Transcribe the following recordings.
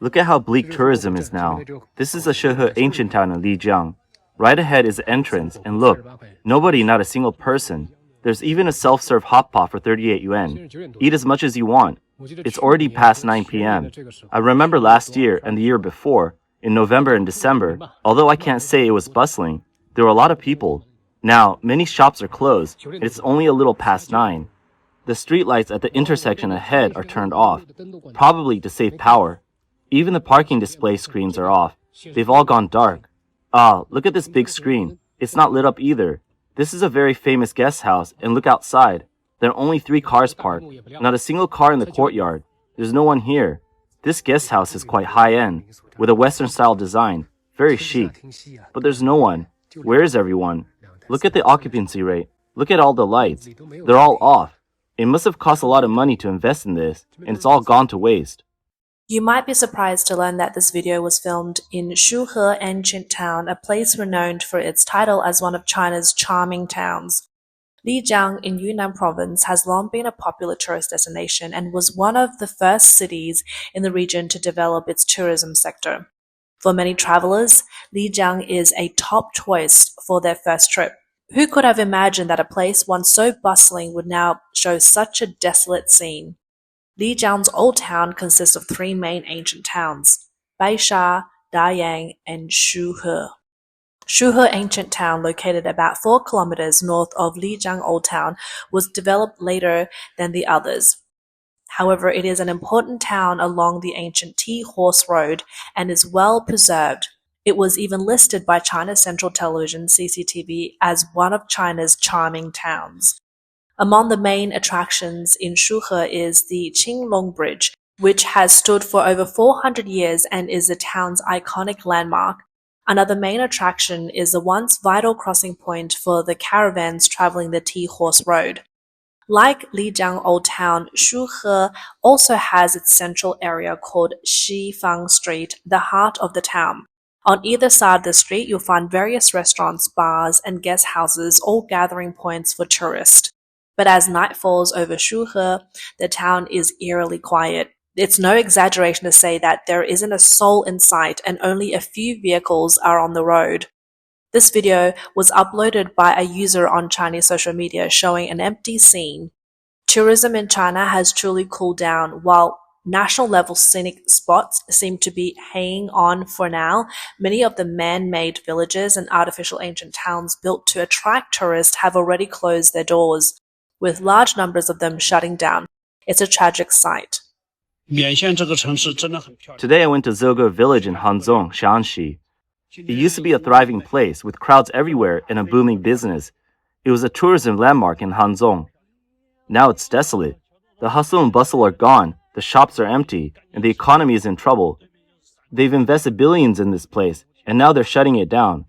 Look at how bleak tourism is now. This is a Shehe ancient town in Lijiang. Right ahead is the entrance, and look, nobody, not a single person. There's even a self-serve hot pot for 38 yuan. Eat as much as you want. It's already past 9 p.m. I remember last year and the year before, in November and December, although I can't say it was bustling, there were a lot of people. Now, many shops are closed, and it's only a little past 9. The streetlights at the intersection ahead are turned off, probably to save power. Even the parking display screens are off. They've all gone dark. Ah, look at this big screen. It's not lit up either. This is a very famous guest house, and look outside. There are only 3 cars parked. Not a single car in the courtyard. There's no one here. This guest house is quite high-end, with a Western-style design. Very chic. But there's no one. Where is everyone? Look at the occupancy rate. Look at all the lights. They're all off. It must have cost a lot of money to invest in this, and it's all gone to waste. You might be surprised to learn that this video was filmed in Shuhe Ancient Town, a place renowned for its title as one of China's charming towns. Lijiang in Yunnan province has long been a popular tourist destination and was one of the first cities in the region to develop its tourism sector. For many travelers, Lijiang is a top choice for their first trip. Who could have imagined that a place once so bustling would now show such a desolate scene? Lijiang's old town consists of 3 main ancient towns, Baisha, Dayang, and Shuhe. Shuhe Ancient Town, located about 4 kilometers north of Lijiang Old Town, was developed later than the others. However, it is an important town along the ancient T-Horse Road and is well preserved. It was even listed by China Central Television (CCTV) as one of China's charming towns. Among the main attractions in Shuhe is the Qinglong Bridge, which has stood for over 400 years and is the town's iconic landmark. Another main attraction is the once vital crossing point for the caravans traveling the T-Horse Road. Like Lijiang Old Town, Shuhe also has its central area called Xifang Street, the heart of the town. On either side of the street, you'll find various restaurants, bars, and guest houses, all gathering points for tourists. But as night falls over Shuhe, the town is eerily quiet. It's no exaggeration to say that there isn't a soul in sight and only a few vehicles are on the road. This video was uploaded by a user on Chinese social media showing an empty scene. Tourism in China has truly cooled down. While national-level scenic spots seem to be hanging on for now, many of the man-made villages and artificial ancient towns built to attract tourists have already closed their doors, with large numbers of them shutting down. It's a tragic sight. Today I went to Zoge village in Hanzhong, Shaanxi. It used to be a thriving place with crowds everywhere and a booming business. It was a tourism landmark in Hanzhong. Now it's desolate. The hustle and bustle are gone, the shops are empty, and the economy is in trouble. They've invested billions in this place, and now they're shutting it down.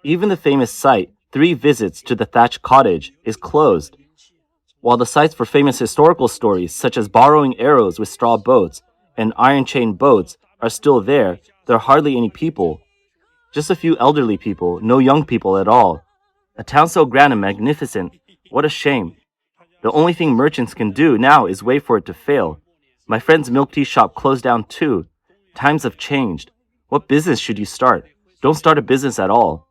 Even the famous site, 3 Visits to the Thatched Cottage, is closed. While the sites for famous historical stories such as borrowing arrows with straw boats and iron chain boats are still there, there are hardly any people. Just a few elderly people, no young people at all. A town so grand and magnificent, what a shame. The only thing merchants can do now is wait for it to fail. My friend's milk tea shop closed down too. Times have changed. What business should you start? Don't start a business at all.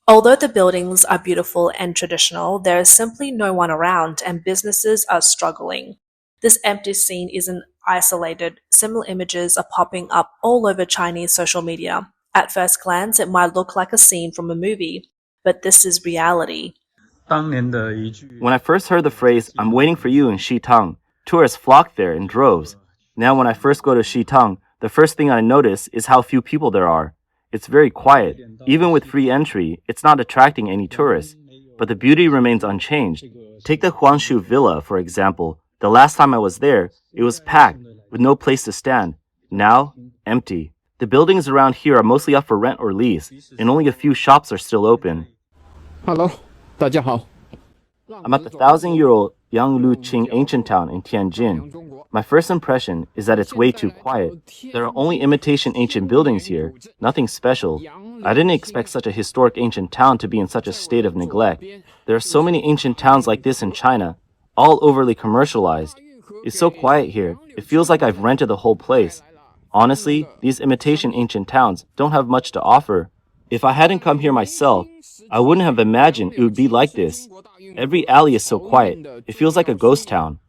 Although the buildings are beautiful and traditional, there is simply no one around and businesses are struggling. This empty scene isn't isolated. Similar images are popping up all over Chinese social media. At first glance, it might look like a scene from a movie, but this is reality. When I first heard the phrase, "I'm waiting for you" in Xitang, tourists flocked there in droves. Now when I first go to Xitang, the first thing I notice is how few people there are. It's very quiet. Even with free entry, it's not attracting any tourists. But the beauty remains unchanged. Take the Huangshu Villa, for example. The last time I was there, it was packed, with no place to stand. Now, empty. The buildings around here are mostly up for rent or lease, and only a few shops are still open. Hello, 大家好. I'm at the 1,000-year-old Yangluqing ancient town in Tianjin. My first impression is that it's way too quiet. There are only imitation ancient buildings here, nothing special. I didn't expect such a historic ancient town to be in such a state of neglect. There are so many ancient towns like this in China, all overly commercialized. It's so quiet here. It feels like I've rented the whole place. Honestly, these imitation ancient towns don't have much to offer. If I hadn't come here myself, I wouldn't have imagined it would be like this. Every alley is so quiet. It feels like a ghost town.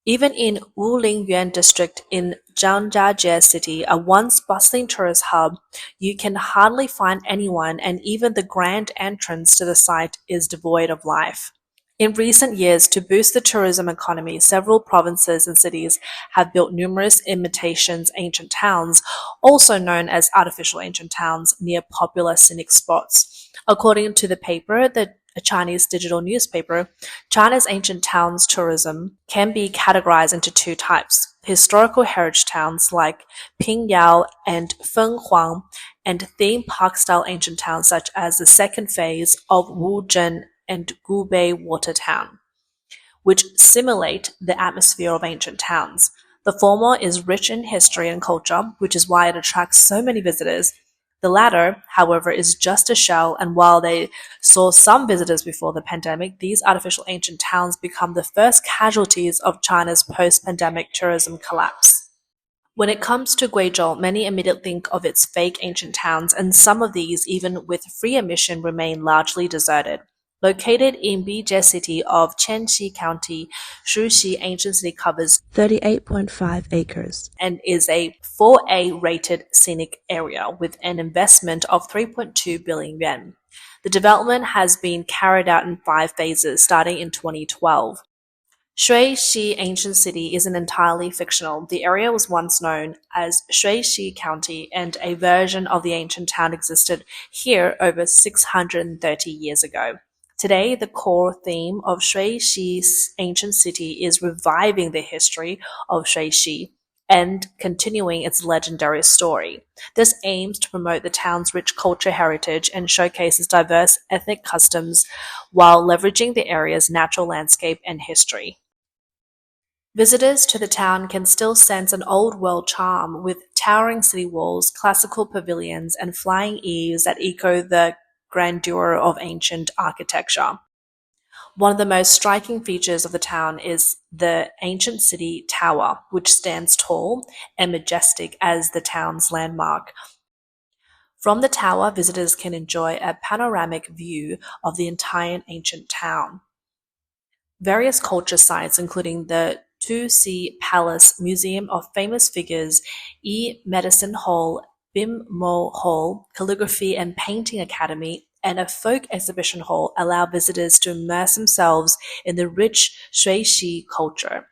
Even in Wulingyuan district in Zhangjiajie city, a once bustling tourist hub, you can hardly find anyone, and even the grand entrance to the site is devoid of life. In recent years, to boost the tourism economy, several provinces and cities have built numerous imitations ancient towns, also known as artificial ancient towns, near popular scenic spots. According to the paper, a Chinese digital newspaper, China's ancient towns tourism can be categorized into two types: historical heritage towns like Pingyao and Fenghuang, and theme park-style ancient towns such as the second phase of Wuzhen and Gubei Water Town, which simulate the atmosphere of ancient towns. The former is rich in history and culture, which is why it attracts so many visitors. The latter, however, is just a shell, and while they saw some visitors before the pandemic, these artificial ancient towns become the first casualties of China's post-pandemic tourism collapse. When it comes to Guizhou, many immediately think of its fake ancient towns, and some of these, even with free admission, remain largely deserted. Located in Bijie city of Qianxi County, Shuxi Ancient City covers 38.5 acres and is a 4A rated scenic area with an investment of 3.2 billion yuan. The development has been carried out in 5 phases starting in 2012. Shuixi Ancient City isn't entirely fictional. The area was once known as Shuixi County, and a version of the ancient town existed here over 630 years ago. Today, the core theme of Shuixi's ancient city is reviving the history of Shuixi and continuing its legendary story. This aims to promote the town's rich culture heritage and showcases diverse ethnic customs while leveraging the area's natural landscape and history. Visitors to the town can still sense an old-world charm with towering city walls, classical pavilions, and flying eaves that echo the grandeur of ancient architecture. One of the most striking features of the town is the ancient city tower, which stands tall and majestic as the town's landmark. From the tower, visitors can enjoy a panoramic view of the entire ancient town. Various culture sites, including the Tu-Si Palace Museum of Famous Figures, Medicine Hall, Bim Mo Hall, Calligraphy and Painting Academy, and a folk exhibition hall allow visitors to immerse themselves in the rich Shuixi culture.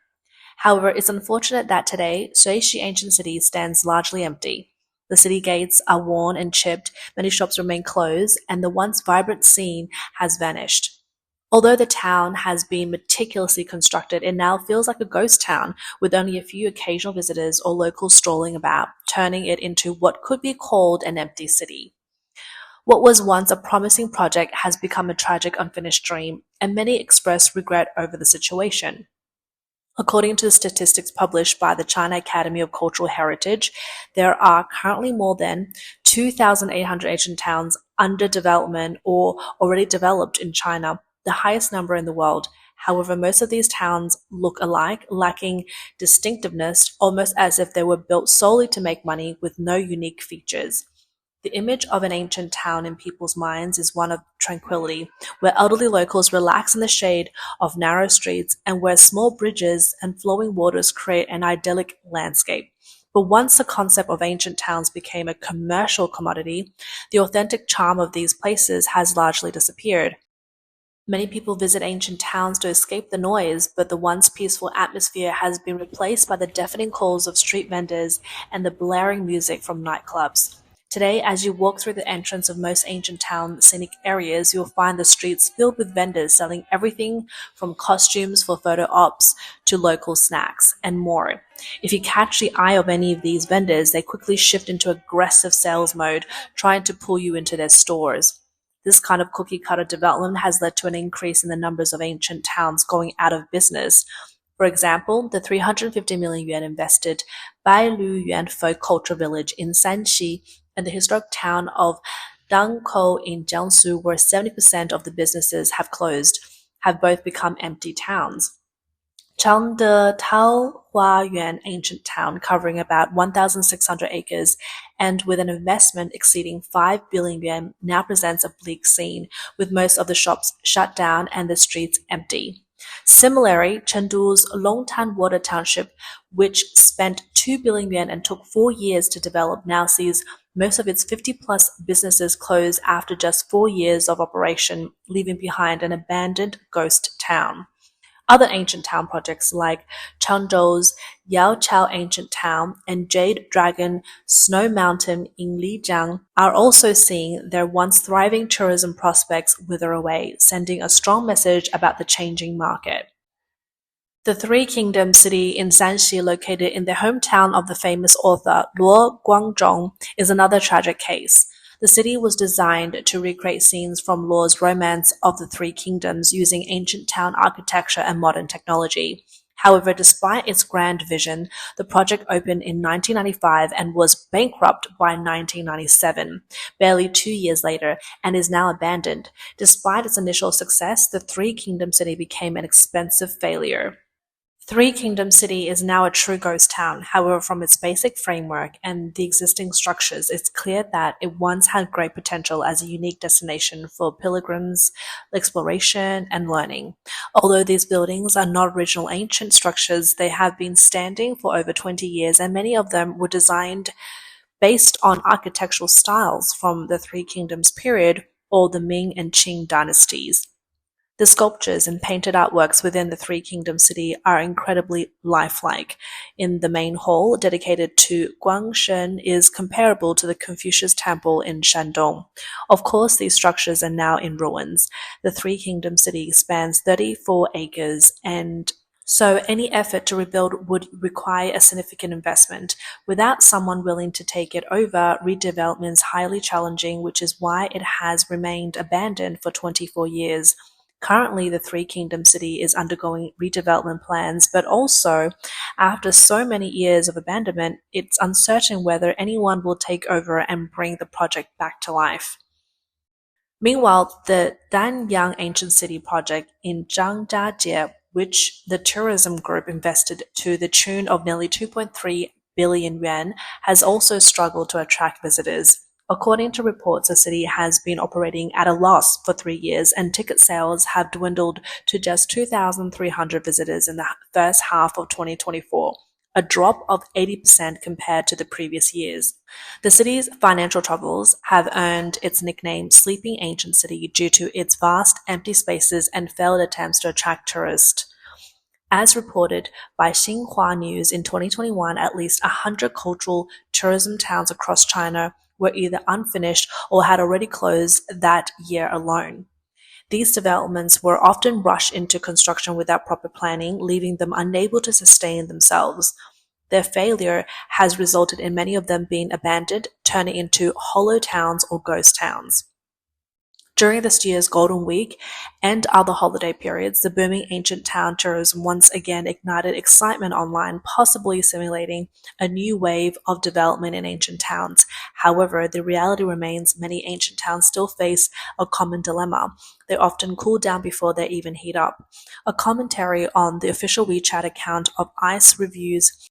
However, it's unfortunate that today, Shuixi Ancient City stands largely empty. The city gates are worn and chipped, many shops remain closed, and the once vibrant scene has vanished. Although the town has been meticulously constructed, it now feels like a ghost town, with only a few occasional visitors or locals strolling about, turning it into what could be called an empty city. What was once a promising project has become a tragic unfinished dream, and many express regret over the situation. According to the statistics published by the China Academy of Cultural Heritage, there are currently more than 2,800 ancient towns under development or already developed in China, the highest number in the world. However, most of these towns look alike, lacking distinctiveness, almost as if they were built solely to make money with no unique features. The image of an ancient town in people's minds is one of tranquility, where elderly locals relax in the shade of narrow streets and where small bridges and flowing waters create an idyllic landscape. But once the concept of ancient towns became a commercial commodity, the authentic charm of these places has largely disappeared. Many people visit ancient towns to escape the noise, but the once peaceful atmosphere has been replaced by the deafening calls of street vendors and the blaring music from nightclubs. Today, as you walk through the entrance of most ancient town scenic areas, you'll find the streets filled with vendors selling everything from costumes for photo ops to local snacks and more. If you catch the eye of any of these vendors, they quickly shift into aggressive sales mode, trying to pull you into their stores. This kind of cookie-cutter development has led to an increase in the numbers of ancient towns going out of business. For example, the 350 million yuan invested Bailu Yuan Folk Culture Village in Sanxi and the historic town of Dangkou in Jiangsu, where 70% of the businesses have closed, have both become empty towns. Changde Taohuayuan ancient town covering about 1,600 acres and with an investment exceeding 5 billion yuan now presents a bleak scene, with most of the shops shut down and the streets empty. Similarly, Chengdu's Longtan Water Township, which spent 2 billion yuan and took 4 years to develop, now sees most of its 50-plus businesses close after just 4 years of operation, leaving behind an abandoned ghost town. Other ancient town projects like Changzhou's Yaochao Ancient Town and Jade Dragon Snow Mountain in Lijiang are also seeing their once thriving tourism prospects wither away, sending a strong message about the changing market. The Three Kingdoms city in Shanxi, located in the hometown of the famous author Luo Guangzhong, is another tragic case. The city was designed to recreate scenes from Luo's Romance of the Three Kingdoms using ancient town architecture and modern technology. However, despite its grand vision, the project opened in 1995 and was bankrupt by 1997, barely 2 years later, and is now abandoned. Despite its initial success, the Three Kingdoms city became an expensive failure. Three Kingdoms City is now a true ghost town. However, from its basic framework and the existing structures, it's clear that it once had great potential as a unique destination for pilgrims, exploration, and learning. Although these buildings are not original ancient structures, they have been standing for over 20 years, and many of them were designed based on architectural styles from the Three Kingdoms period or the Ming and Qing dynasties. The sculptures and painted artworks within the Three Kingdoms city are incredibly lifelike. In the main hall, dedicated to Guangshen, is comparable to the Confucius Temple in Shandong. Of course, these structures are now in ruins. The Three Kingdoms city spans 34 acres, and so any effort to rebuild would require a significant investment. Without someone willing to take it over, redevelopment is highly challenging, which is why it has remained abandoned for 24 years. Currently, the Three Kingdoms city is undergoing redevelopment plans, but also, after so many years of abandonment, it's uncertain whether anyone will take over and bring the project back to life. Meanwhile, the Danyang Ancient City project in Zhangjiajie, which the tourism group invested to the tune of nearly 2.3 billion yuan, has also struggled to attract visitors. According to reports, the city has been operating at a loss for 3 years, and ticket sales have dwindled to just 2,300 visitors in the first half of 2024, a drop of 80% compared to the previous years. The city's financial troubles have earned its nickname Sleeping Ancient City due to its vast empty spaces and failed attempts to attract tourists. As reported by Xinhua News in 2021, at least 100 cultural tourism towns across China were either unfinished or had already closed that year alone. These developments were often rushed into construction without proper planning, leaving them unable to sustain themselves. Their failure has resulted in many of them being abandoned, turning into hollow towns or ghost towns. During this year's Golden Week and other holiday periods, the booming ancient town tourism once again ignited excitement online, possibly simulating a new wave of development in ancient towns. However, the reality remains many ancient towns still face a common dilemma. They often cool down before they even heat up. A commentary on the official WeChat account of ICE Reviews,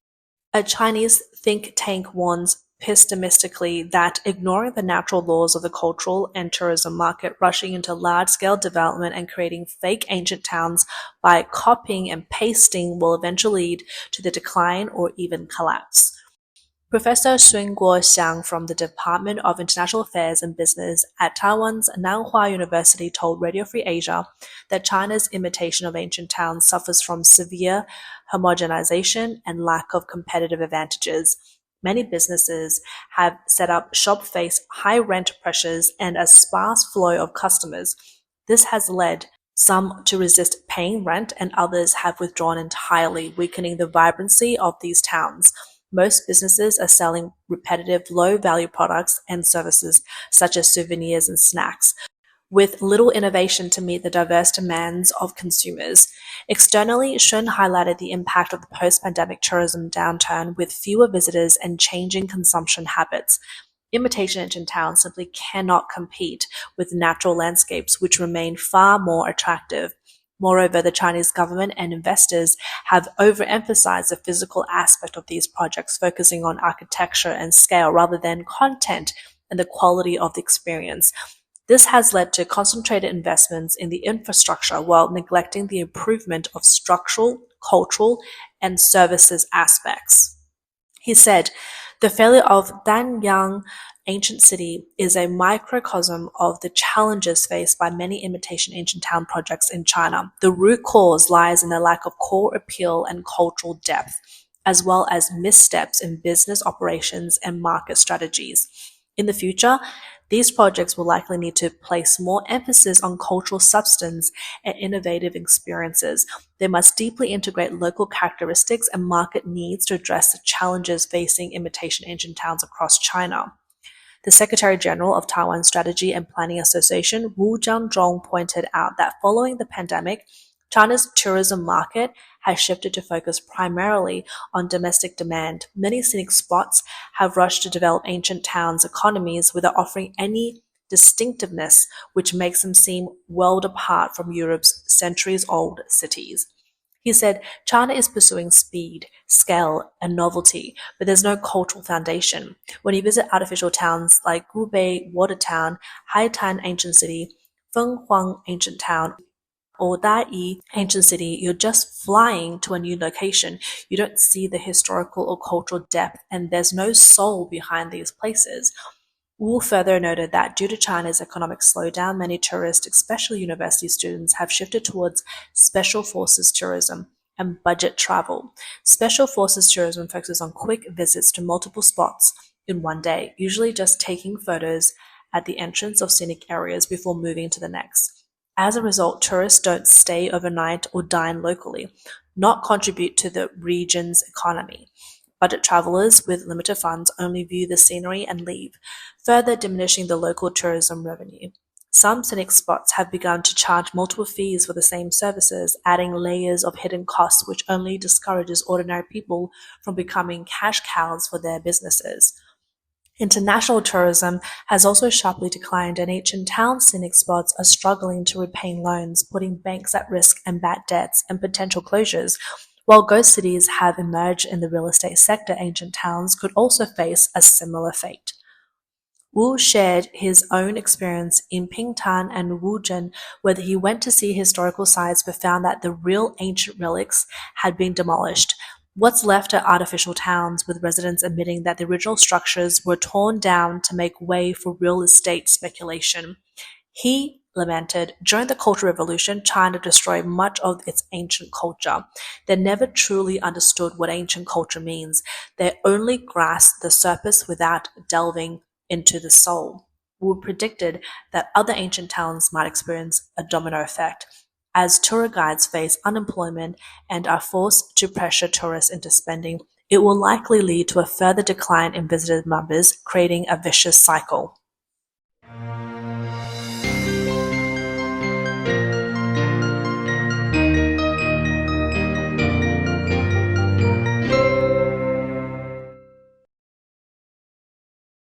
a Chinese think tank, warns pessimistically that ignoring the natural laws of the cultural and tourism market, rushing into large-scale development and creating fake ancient towns by copying and pasting will eventually lead to the decline or even collapse. Professor Sun Guoxiang from the Department of International Affairs and Business at Taiwan's Nanhua University told Radio Free Asia that China's imitation of ancient towns suffers from severe homogenization and lack of competitive advantages. Many businesses have set up shop face high rent pressures and a sparse flow of customers. This has led some to resist paying rent and others have withdrawn entirely, weakening the vibrancy of these towns. Most businesses are selling repetitive, low-value products and services, such as souvenirs and snacks, with little innovation to meet the diverse demands of consumers. Externally, Shun highlighted the impact of the post-pandemic tourism downturn with fewer visitors and changing consumption habits. Imitation ancient towns simply cannot compete with natural landscapes, which remain far more attractive. Moreover, the Chinese government and investors have overemphasized the physical aspect of these projects, focusing on architecture and scale rather than content and the quality of the experience. This has led to concentrated investments in the infrastructure while neglecting the improvement of structural, cultural, and services aspects. He said, the failure of Danyang ancient city is a microcosm of the challenges faced by many imitation ancient town projects in China. The root cause lies in the lack of core appeal and cultural depth, as well as missteps in business operations and market strategies. In the future, these projects will likely need to place more emphasis on cultural substance and innovative experiences. They must deeply integrate local characteristics and market needs to address the challenges facing imitation ancient towns across China. The Secretary General of Taiwan Strategy and Planning Association, Wu Jianzhong, pointed out that following the pandemic, China's tourism market has shifted to focus primarily on domestic demand. Many scenic spots have rushed to develop ancient towns' economies without offering any distinctiveness, which makes them seem world apart from Europe's centuries-old cities. He said China is pursuing speed, scale, and novelty, but there's no cultural foundation. When you visit artificial towns like Gubei Water Town, Haitan Ancient City, Fenghuang Ancient Town, or Dai Ancient City, you're just flying to a new location. You don't see the historical or cultural depth, and there's no soul behind these places. Wu further noted that due to China's economic slowdown, many tourists, especially university students, have shifted towards special forces tourism and budget travel. Special forces tourism focuses on quick visits to multiple spots in one day, usually just taking photos at the entrance of scenic areas before moving to the next. As a result, tourists don't stay overnight or dine locally, not contribute to the region's economy. Budget travelers with limited funds only view the scenery and leave, further diminishing the local tourism revenue. Some scenic spots have begun to charge multiple fees for the same services, adding layers of hidden costs which only discourages ordinary people from becoming cash cows for their businesses. International tourism has also sharply declined, and ancient town scenic spots are struggling to repay loans, putting banks at risk and bad debts and potential closures. While ghost cities have emerged in the real estate sector, ancient towns could also face a similar fate. Wu shared his own experience in Pingtan and Wuzhen, where he went to see historical sites but found that the real ancient relics had been demolished. What's left are artificial towns, with residents admitting that the original structures were torn down to make way for real estate speculation. He lamented, during the Cultural Revolution, China destroyed much of its ancient culture. They never truly understood what ancient culture means. They only grasped the surface without delving into the soul. Wu predicted that other ancient towns might experience a domino effect, as tour guides face unemployment and are forced to pressure tourists into spending. It will likely lead to a further decline in visitor numbers, creating a vicious cycle.